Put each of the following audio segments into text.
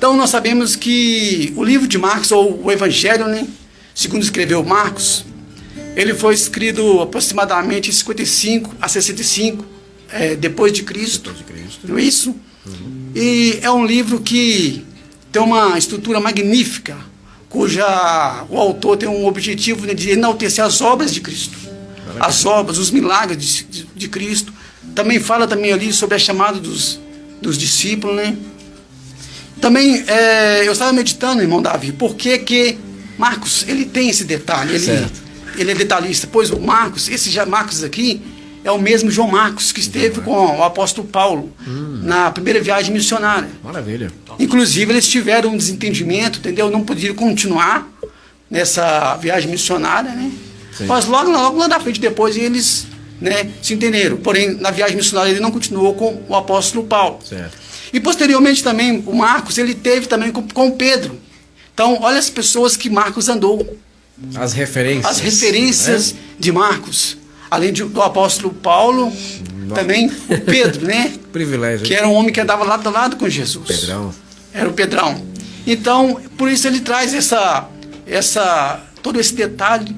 Então nós sabemos que o livro de Marcos, ou o Evangelho, né, segundo escreveu Marcos, ele foi escrito aproximadamente em 55 a 65 depois de Cristo. Não é isso? E é um livro que tem uma estrutura magnífica, o autor tem um objetivo, né, de enaltecer as obras de Cristo, as obras, os milagres de Cristo. Também fala também ali sobre a chamada dos discípulos, né? Também eu estava meditando, irmão Davi, por que Marcos ele tem esse detalhe, ele é detalhista, pois o Marcos, Marcos aqui é o mesmo João Marcos que esteve com o apóstolo Paulo na primeira viagem missionária. Maravilha. Inclusive eles tiveram um desentendimento, entendeu? Não podiam continuar nessa viagem missionária, né? Sim. Mas logo lá na frente depois eles, né, se entenderam. Porém, na viagem missionária ele não continuou com o apóstolo Paulo. Certo. E posteriormente também o Marcos, ele teve também com Pedro. Então, olha as pessoas que Marcos andou. As referências, né, de Marcos. Além do apóstolo Paulo, também o Pedro, né? Privilégio. Que era um homem que andava lado a lado com Jesus. Pedrão. Era o Pedrão. Então, por isso ele traz todo esse detalhe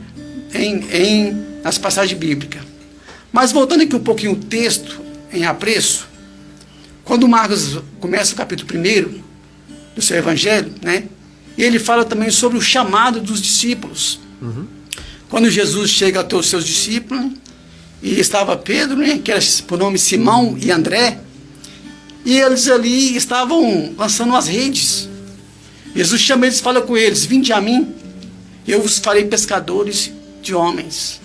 nas passagens bíblicas. Mas voltando aqui um pouquinho o texto, em apreço, quando Marcos começa o capítulo 1 do seu evangelho, né? E ele fala também sobre o chamado dos discípulos. Quando Jesus chega até os seus discípulos, e estava Pedro, né, que era por nome Simão e André, e eles ali estavam lançando as redes. Jesus chama eles e fala com eles: vinde a mim, eu vos farei pescadores de homens.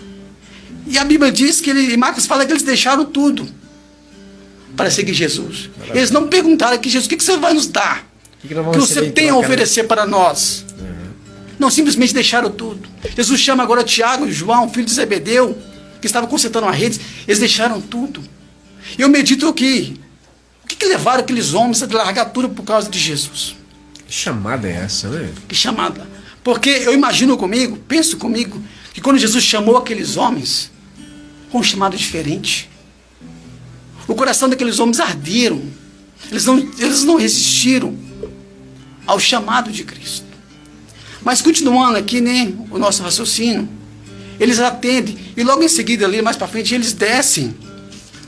E a Bíblia diz que Marcos fala que eles deixaram tudo para seguir Jesus. Maravilha. Eles não perguntaram aqui: Jesus, o que você vai nos dar? O que você tem a oferecer para nós? Não, simplesmente deixaram tudo. Jesus chama agora Tiago e João, filho de Zebedeu, que estavam consertando a rede. Eles deixaram tudo. E eu medito aqui: o que levaram aqueles homens a largar tudo por causa de Jesus? Que chamada é essa, né? Que chamada? Porque eu imagino comigo, penso comigo, que quando Jesus chamou aqueles homens, com um chamado diferente, o coração daqueles homens arderam. Eles não resistiram ao chamado de Cristo. Mas continuando aqui, né, o nosso raciocínio, eles atendem, e logo em seguida, ali mais para frente, eles descem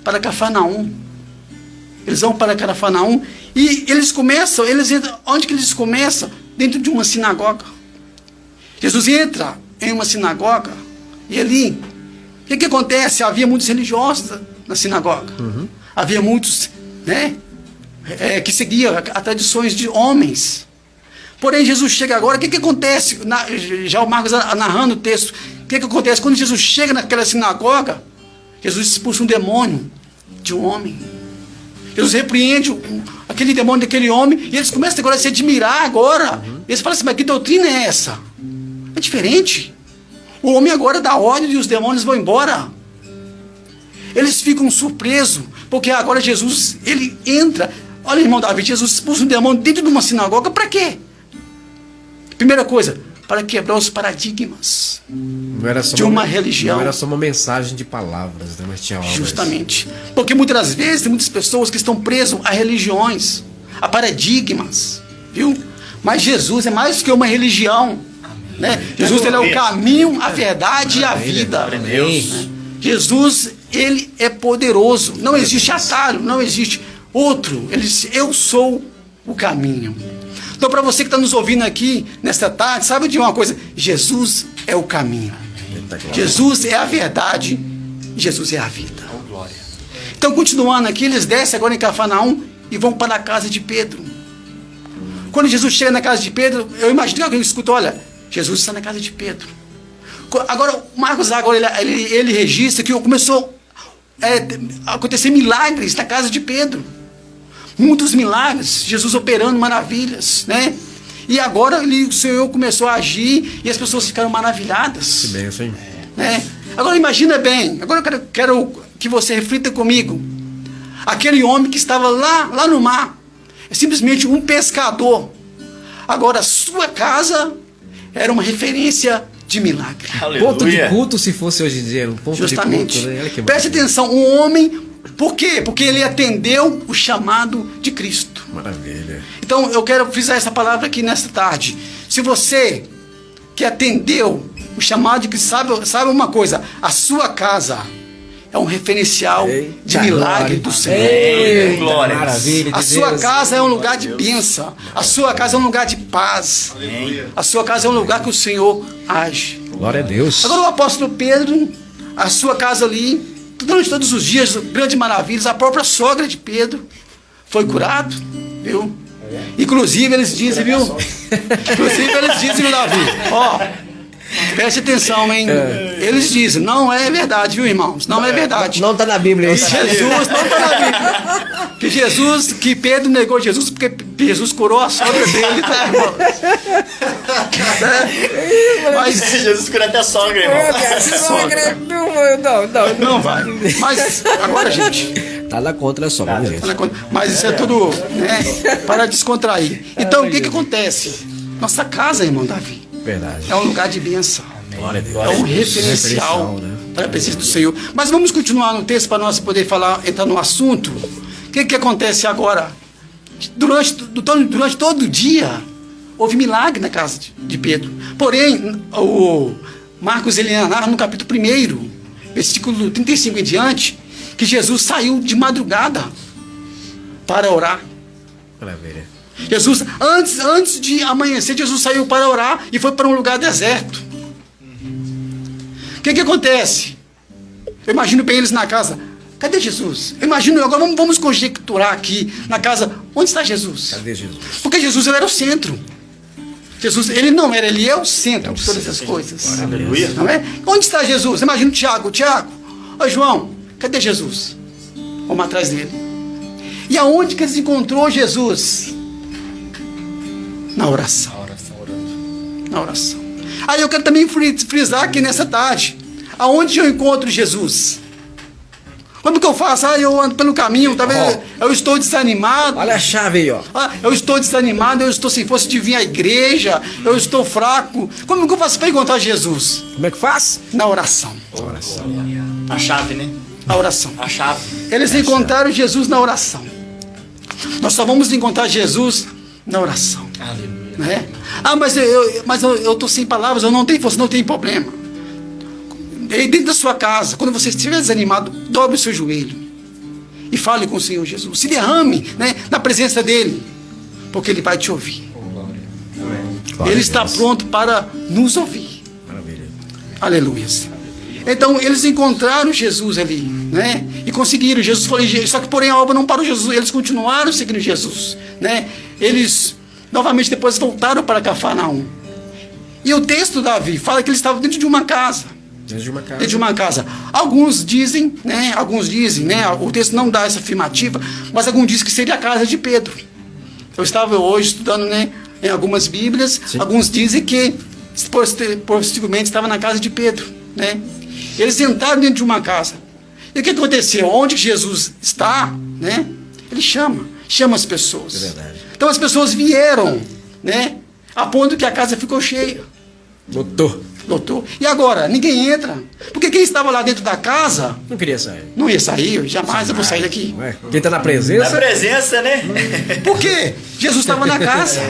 para Cafarnaum. Eles vão para Cafarnaum e eles entram, onde que eles começam? Dentro de uma sinagoga. Jesus entra em uma sinagoga e ali, o que acontece? Havia muitos religiosos na sinagoga. Havia muitos, né, que seguiam as tradições de homens. Porém, Jesus chega agora, o que acontece? Já o Marcos narrando o texto, o que acontece? Quando Jesus chega naquela sinagoga, Jesus expulsa um demônio de um homem. Jesus repreende aquele demônio daquele homem, e eles começam agora a se admirar agora. Eles falam assim: mas que doutrina é essa? É diferente. O homem agora dá ordem e os demônios vão embora. Eles ficam surpresos, porque agora Jesus, ele entra. Olha, irmão Davi, Jesus expulsa um demônio dentro de uma sinagoga, para quê? Primeira coisa, para quebrar os paradigmas de uma religião. Não era só uma mensagem de palavras, né? Mas tinha obras. Justamente. Porque muitas vezes tem muitas pessoas que estão presas a religiões, a paradigmas, viu? Mas Jesus é mais que uma religião, né? Jesus, ele é o caminho, a verdade e a vida. Jesus, ele é poderoso. Não existe atalho, não existe outro. Ele diz: eu sou o caminho. Então, para você que está nos ouvindo aqui nesta tarde, sabe de uma coisa? Jesus é o caminho. Jesus é a verdade. Jesus é a vida. Então, continuando aqui, eles descem agora em Cafarnaum e vão para a casa de Pedro. Quando Jesus chega na casa de Pedro, eu imagino que alguém escuta: olha, Jesus está na casa de Pedro. Agora, Marcos ele registra que começou a acontecer milagres na casa de Pedro. Muitos milagres, Jesus operando maravilhas, né? E agora o Senhor começou a agir e as pessoas ficaram maravilhadas. Que bênção, hein? Né? Agora imagina bem, agora eu quero que você reflita comigo. Aquele homem que estava lá no mar, é simplesmente um pescador. Agora a sua casa era uma referência de milagre. Aleluia. Ponto de culto, se fosse hoje em dia, um ponto justamente. De culto, né? Preste atenção, um homem, por quê? Porque ele atendeu o chamado de Cristo. Maravilha. Então eu quero frisar essa palavra aqui nesta tarde. Se você que atendeu o chamado de Cristo, sabe uma coisa, a sua casa é um referencial de milagre do Senhor. Glória. Maravilha. A sua casa é um lugar de bênção. A sua casa é um lugar de paz. A sua casa é um lugar que o Senhor age. Glória a Deus. Agora o apóstolo Pedro, a sua casa ali, durante todos os dias, grandes maravilhas, a própria sogra de Pedro foi curado, viu? Inclusive eles dizem, viu? Inclusive eles dizem, viu, Davi? Ó, preste atenção, hein? Eles dizem, não é verdade, viu, irmãos? Não é verdade. Não está na Bíblia isso. Jesus, não está na Bíblia. Que Pedro negou Jesus porque Jesus curou a sogra dele, tá, irmão? Mas Jesus cura até a sogra, irmão. não vai. Mas agora, gente, Nada contra a sogra, gente. mas isso é tudo, né, para descontrair. Então, o que acontece? Nossa casa, irmão Davi, Verdade. é um lugar de bênção. Glória a Deus. É um referencial, né? para a presença do Senhor. Mas vamos continuar no texto para nós poder entrar no assunto. O que acontece agora? Durante todo o dia, houve milagre na casa de Pedro. Porém, o Marcos ele narra no capítulo 1, versículo 35 em diante, que Jesus saiu de madrugada para orar. Maravilha. Jesus, antes de amanhecer, Jesus saiu para orar e foi para um lugar deserto. O que acontece? Eu imagino bem eles na casa. Cadê Jesus? Eu imagino, agora vamos conjecturar aqui na casa. Onde está Jesus? Cadê Jesus? Porque Jesus ele era o centro. Jesus, ele não era, ele é o centro de todas as coisas. Aleluia. Não é? Onde está Jesus? Imagina o Tiago. Ô João, cadê Jesus? Vamos atrás dele. E aonde que eles encontrou Jesus? Na oração. Na oração. Aí eu quero também frisar aqui nessa tarde. Aonde eu encontro Jesus? Como que eu faço? Eu ando pelo caminho, talvez eu estou desanimado. Olha a chave aí, ó. Eu estou desanimado, eu estou sem força de vir à igreja, eu estou fraco. Como que eu faço para encontrar Jesus? Como é que faz? Na oração. Oração. A chave, né? A oração. A chave. Eles encontraram Jesus na oração. Nós só vamos encontrar Jesus na oração. Aleluia. Né? Mas eu estou sem palavras, eu não tenho força, não tem problema. E dentro da sua casa, quando você estiver desanimado, dobre o seu joelho e fale com o Senhor Jesus. Se derrame, né, na presença dele, porque ele vai te ouvir. Ele está pronto para nos ouvir. Maravilha. Aleluia. Então eles encontraram Jesus ali, né? E conseguiram. Jesus foi, só que porém a obra não parou. Jesus, eles continuaram seguindo Jesus, né? Eles novamente depois voltaram para Cafarnaum. E o texto, Davi, fala que eles estavam dentro de uma casa. Dentro de uma casa. Dentro de uma casa. Alguns dizem, né? O texto não dá essa afirmativa, mas alguns dizem que seria a casa de Pedro. Eu estava hoje estudando, né, em algumas Bíblias. Sim. Alguns dizem que possivelmente estava na casa de Pedro, né? Eles entraram dentro de uma casa. E o que aconteceu? Onde Jesus está, né? Ele chama as pessoas. É verdade. Então as pessoas vieram, né? A ponto que a casa ficou cheia. Lotou. E agora? Ninguém entra. Porque quem estava lá dentro da casa não queria sair. Não ia sair. Jamais eu vou sair daqui. Quem está na presença? Na presença, né? Por quê? Jesus estava na casa.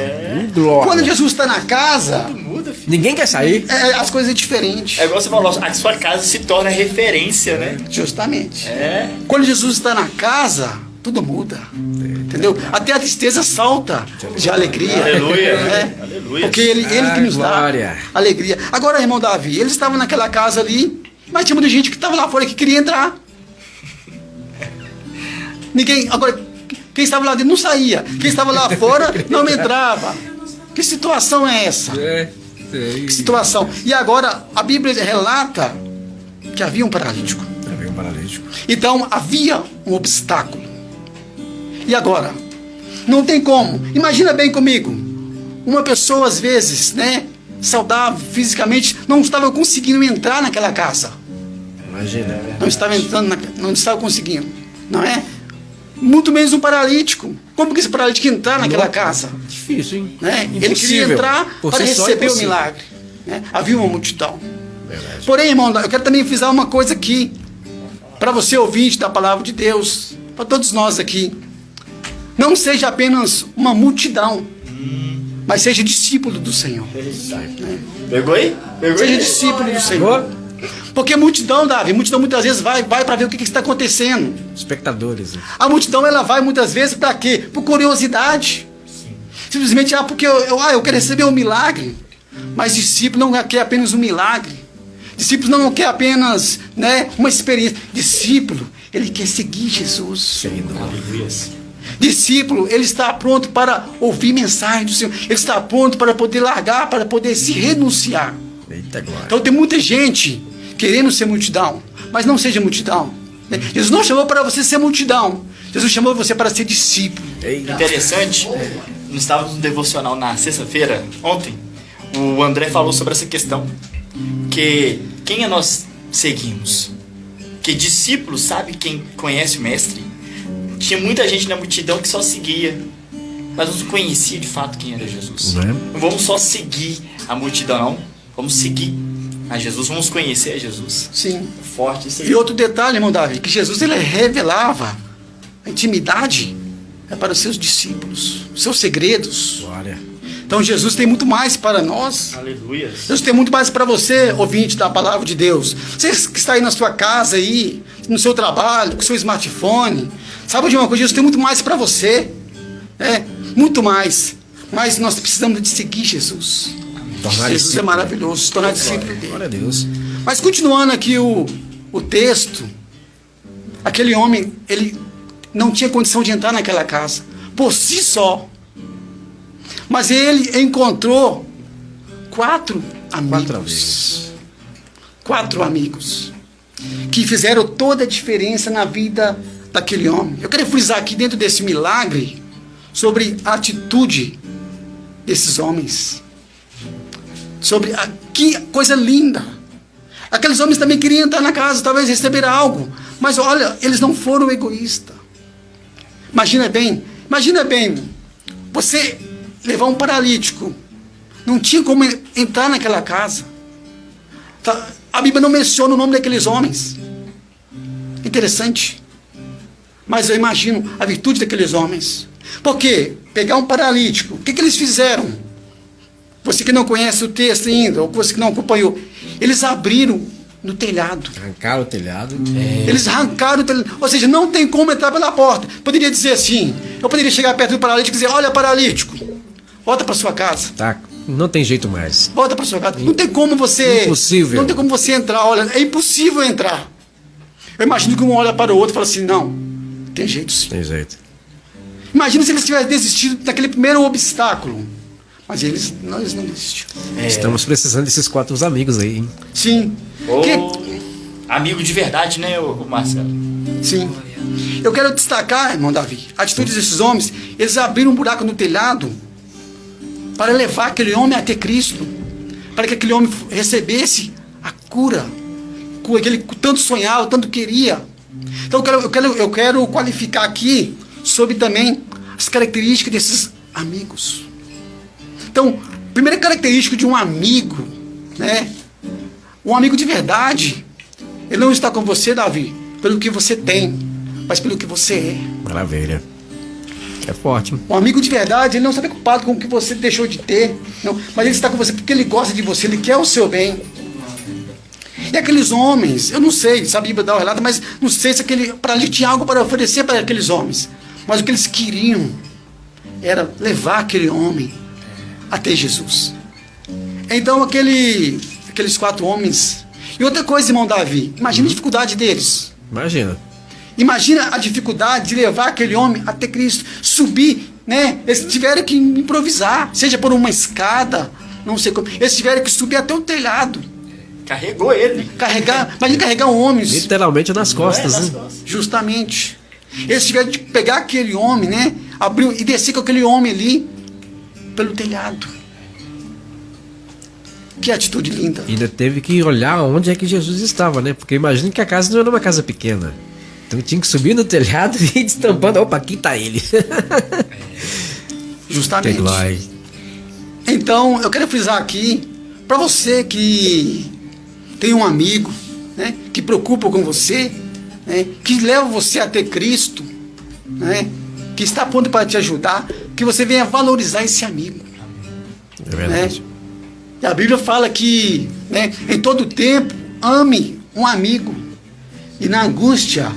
Quando Jesus está na casa, Muda, filho. Ninguém quer sair. As coisas é diferentes. É igual você falou, a sua casa se torna referência, né? Justamente. É. Quando Jesus está na casa, tudo muda. Entendeu? Até a tristeza salta de alegria. Aleluia. Né? Aleluia. Porque ele que nos dá Glória. alegria. Agora, irmão Davi, eles estavam naquela casa ali, mas tinha muita gente que estava lá fora que queria entrar. Ninguém. Agora, quem estava lá dentro não saía. Quem estava lá fora não entrava. Que situação é essa? Que situação. E agora, a Bíblia relata que havia um paralítico. Havia um paralítico. Então, havia um obstáculo. E agora? Não tem como. Imagina bem comigo. Uma pessoa, às vezes, né, saudável fisicamente, não estava conseguindo entrar naquela casa. Imagina. Não estava entrando, não estava conseguindo. Não é? Muito menos um paralítico. Como que esse paralítico ia entrar naquela casa? Difícil, hein? Né? Ele queria entrar para receber o milagre. Né? Havia uma multidão. Verdade. Porém, irmão, eu quero também frisar uma coisa aqui. Para você ouvinte da palavra de Deus. Para todos nós aqui. Não seja apenas uma multidão, mas seja discípulo do Senhor. Pegou aí? Pegou Seja aí? discípulo do Senhor. Porque multidão, Davi, multidão muitas vezes vai para ver o que está acontecendo. Espectadores. A multidão, ela vai muitas vezes para quê? Por curiosidade. Simplesmente, porque eu quero receber um milagre. Mas discípulo não quer apenas um milagre. Discípulo não quer apenas, né, uma experiência. Discípulo, ele quer seguir Jesus. Discípulo, ele está pronto para ouvir mensagem do Senhor. Ele está pronto para poder largar, para poder se renunciar. Eita glória. Então tem muita gente querendo ser multidão, mas não seja multidão. Jesus não chamou para você ser multidão. Jesus chamou você para ser discípulo. Eita. Interessante, nós estávamos no devocional na sexta-feira, ontem, o André falou sobre essa questão, que quem nós seguimos? Que discípulo sabe quem conhece o mestre? Tinha muita gente na multidão que só seguia, mas não conhecia de fato quem era Jesus. Não é? Não vamos só seguir a multidão, não. Vamos seguir a Jesus, vamos conhecer a Jesus. Sim. Forte isso aí. E outro detalhe, irmão Davi, que Jesus ele revelava a intimidade para os seus discípulos, os seus segredos. Glória. Então Jesus tem muito mais para nós. Aleluia. Deus tem muito mais para você, ouvinte da palavra de Deus. Você que está aí na sua casa, aí, no seu trabalho, com o seu smartphone. Sabe de uma coisa? Deus tem muito mais para você. Muito mais. Mas nós precisamos de seguir Jesus. Tornar Jesus discípulo. é maravilhoso, se tornar discípulo dele. Glória a Deus. Mas continuando aqui o texto, aquele homem, ele não tinha condição de entrar naquela casa, por si só. Mas ele encontrou 4 amigos. 4 amigos. Que fizeram toda a diferença na vida daquele homem. Eu quero frisar aqui dentro desse milagre sobre a atitude desses homens. Sobre que coisa linda. Aqueles homens também queriam entrar na casa, talvez receber algo. Mas olha, eles não foram egoístas. Imagina bem, você levar um paralítico. Não tinha como entrar naquela casa. Tá? A Bíblia não menciona o nome daqueles homens. Interessante. Mas eu imagino a virtude daqueles homens. Por quê? Pegar um paralítico. O que eles fizeram? Você que não conhece o texto ainda, ou você que não acompanhou. Eles abriram no telhado. Arrancaram o telhado. Eles arrancaram o telhado. Ou seja, não tem como entrar pela porta. Poderia dizer assim, eu poderia chegar perto do paralítico e dizer, olha paralítico, volta para sua casa. Tá, não tem jeito mais. Volta para sua casa. Não tem como você... Impossível. Não tem como você entrar. Olha, é impossível entrar. Eu imagino que um olha para o outro e fala assim, não, tem jeito sim. Tem jeito. Imagina se eles tivessem desistido daquele primeiro obstáculo. Mas eles não desistiram. Estamos precisando desses 4 amigos aí, hein? Sim. Amigo de verdade, né, o Marcelo? Sim. Eu quero destacar, irmão Davi, a atitude desses homens. Eles abriram um buraco no telhado para levar aquele homem até Cristo. Para que aquele homem recebesse a cura. Que ele tanto sonhava, tanto queria. Então eu quero qualificar aqui sobre também as características desses amigos. Então, primeira característica de um amigo, né? Um amigo de verdade, ele não está com você, Davi, pelo que você tem, mas pelo que você é. Maravilha. É forte. Um amigo de verdade, ele não está preocupado com o que você deixou de ter, não, mas ele está com você porque ele gosta de você, ele quer o seu bem. E aqueles homens, eu não sei se a Bíblia dá o relato, mas não sei se aquele paralítico tinha algo para oferecer para aqueles homens. Mas o que eles queriam era levar aquele homem até Jesus. Então aqueles 4 homens. E outra coisa, irmão Davi, imagina a dificuldade deles. Imagina. Imagina a dificuldade de levar aquele homem até Cristo, subir, né? Eles tiveram que improvisar, seja por uma escada, não sei como. Eles tiveram que subir até o telhado. Carregou ele. Imagina carregar um homem. Literalmente nas costas, Nas né? costas. Justamente. Eles tiveram que pegar aquele homem, né? Abrir e descer com aquele homem ali pelo telhado. Que atitude linda. E ainda teve que olhar onde é que Jesus estava, né? Porque imagina que a casa não era uma casa pequena. Então tinha que subir no telhado e ir destampando. Opa, aqui tá ele. Justamente. Que glória. Então, eu quero frisar aqui, para você que tem um amigo, né, que preocupa com você, né, que leva você a ter Cristo, né, que está pronto para te ajudar, que você venha valorizar esse amigo. É verdade. Né? E a Bíblia fala que, né, em todo tempo, ame um amigo. E na angústia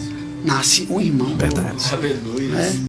nasce um irmão. Verdade. Aleluia. Né?